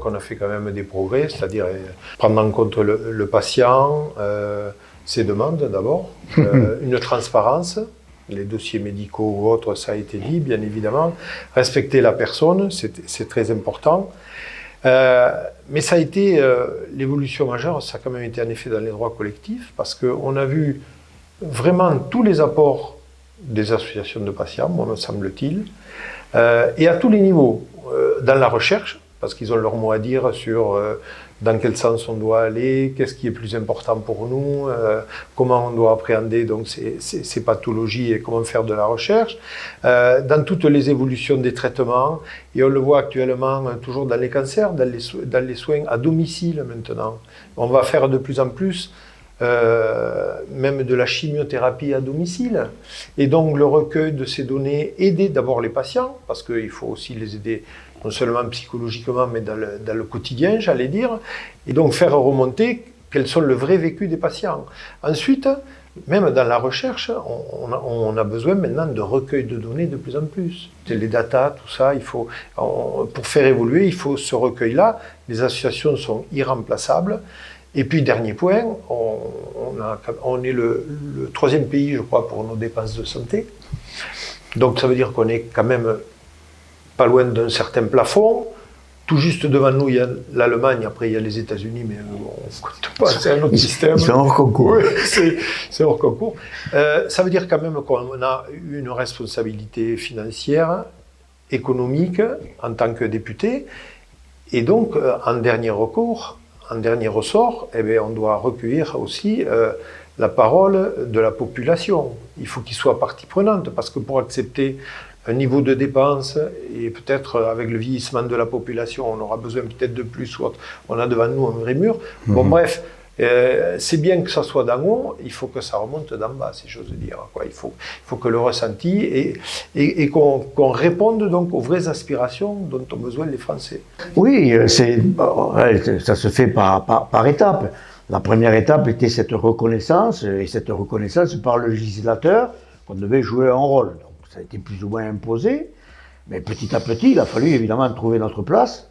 qu'on a fait quand même des progrès, c'est-à-dire prendre en compte le patient, ses demandes d'abord, une transparence, les dossiers médicaux ou autres, ça a été dit, bien évidemment, respecter la personne, c'est très important. Mais ça a été l'évolution majeure, ça a quand même été en effet dans les droits collectifs, parce qu'on a vu vraiment tous les apports des associations de patients, moi me semble-t-il, et à tous les niveaux, dans la recherche, parce qu'ils ont leur mot à dire sur dans quel sens on doit aller, qu'est-ce qui est plus important pour nous, comment on doit appréhender donc ces pathologies et comment faire de la recherche, dans toutes les évolutions des traitements, et on le voit actuellement toujours dans les cancers, dans les soins à domicile maintenant. On va faire de plus en plus même de la chimiothérapie à domicile. Et donc le recueil de ces données, aider d'abord les patients, parce qu'il faut aussi les aider non seulement psychologiquement, mais dans le quotidien, j'allais dire, et donc faire remonter quels sont le vrai vécu des patients. Ensuite, même dans la recherche, on a besoin maintenant de recueil de données de plus en plus. Les data, tout ça, pour faire évoluer, il faut ce recueil-là. Les associations sont irremplaçables. Et puis, dernier point, on est le troisième pays, je crois, pour nos dépenses de santé. Donc, ça veut dire qu'on est quand même pas loin d'un certain plafond. Tout juste devant nous, il y a l'Allemagne, après il y a les États-Unis, mais on ne compte pas, c'est un autre système. C'est hors concours. Oui, c'est hors concours. Ça veut dire quand même qu'on a une responsabilité financière, économique, en tant que député. Et donc, en dernier recours, en dernier ressort, eh bien, on doit recueillir aussi la parole de la population. Il faut qu'il soit partie prenante, parce que pour accepter un niveau de dépenses, et peut-être avec le vieillissement de la population, on aura besoin peut-être de plus, ou autre. On a devant nous un vrai mur. Bon, bref, c'est bien que ça soit d'en haut, il faut que ça remonte d'en bas, si j'ose dire. Quoi. Il faut que le ressenti, et qu'on réponde donc aux vraies aspirations dont ont besoin les Français. Oui, ça se fait par étapes. La première étape était cette reconnaissance, et cette reconnaissance par le législateur, qu'on devait jouer un rôle. Donc, ça a été plus ou moins imposé, mais petit à petit, il a fallu évidemment trouver notre place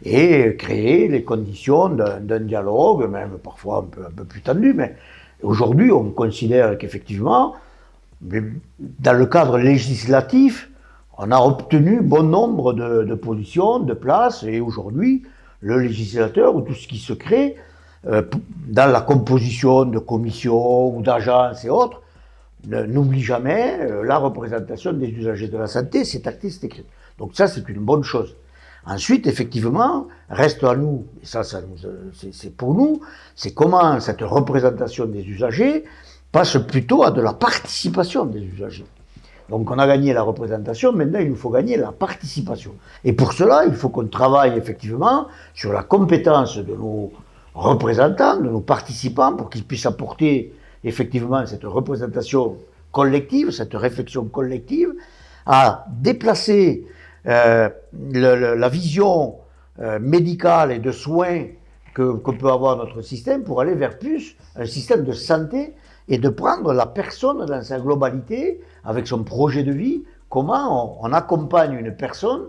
et créer les conditions d'un dialogue, même parfois un peu plus tendu, mais aujourd'hui, on considère qu'effectivement, dans le cadre législatif, on a obtenu bon nombre de positions, de places, et aujourd'hui, le législateur, ou tout ce qui se crée, dans la composition de commissions ou d'agences et autres, n'oublie jamais la représentation des usagers de la santé, c'est acté, c'est écrit. Donc ça, c'est une bonne chose. Ensuite, effectivement, reste à nous, et ça c'est pour nous, c'est comment cette représentation des usagers passe plutôt à de la participation des usagers. Donc on a gagné la représentation, maintenant il nous faut gagner la participation. Et pour cela, il faut qu'on travaille effectivement sur la compétence de nos représentants, de nos participants, pour qu'ils puissent apporter effectivement cette représentation collective, cette réflexion collective, à déplacer la vision médicale et de soins que peut avoir notre système pour aller vers plus un système de santé et de prendre la personne dans sa globalité avec son projet de vie, comment on accompagne une personne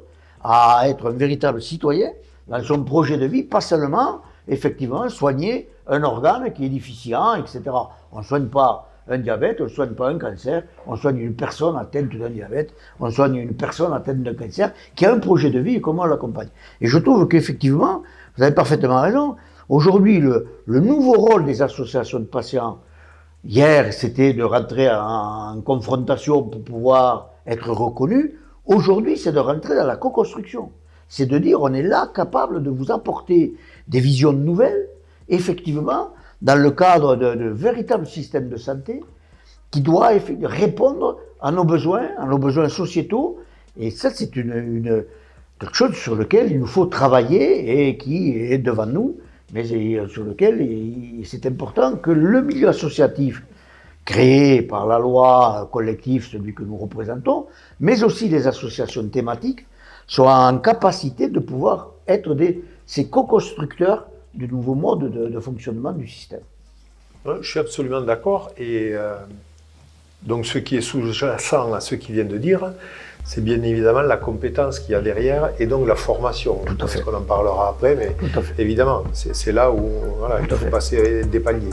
à être un véritable citoyen dans son projet de vie, pas seulement effectivement soigner un organe qui est déficient, etc. On ne soigne pas un diabète, on ne soigne pas un cancer, on soigne une personne atteinte d'un diabète, on soigne une personne atteinte d'un cancer qui a un projet de vie et comment on l'accompagne. Et je trouve qu'effectivement, vous avez parfaitement raison, aujourd'hui le nouveau rôle des associations de patients, hier c'était de rentrer en confrontation pour pouvoir être reconnu, aujourd'hui c'est de rentrer dans la co-construction. C'est de dire on est là capable de vous apporter des visions nouvelles, effectivement, dans le cadre de véritables systèmes de santé qui doit répondre à nos besoins sociétaux. Et ça, c'est quelque chose sur lequel il nous faut travailler et qui est devant nous, mais sur lequel c'est important que le milieu associatif, créé par la loi collective, celui que nous représentons, mais aussi les associations thématiques, soient en capacité de pouvoir être ces co-constructeurs du nouveau mode de fonctionnement du système. Je suis absolument d'accord, et Donc ce qui est sous-jacent à ce qu'il vient de dire, c'est bien évidemment la compétence qu'il y a derrière et donc la formation. Tout à fait. On en parlera après, mais évidemment, c'est là où voilà, il faut passer des paliers.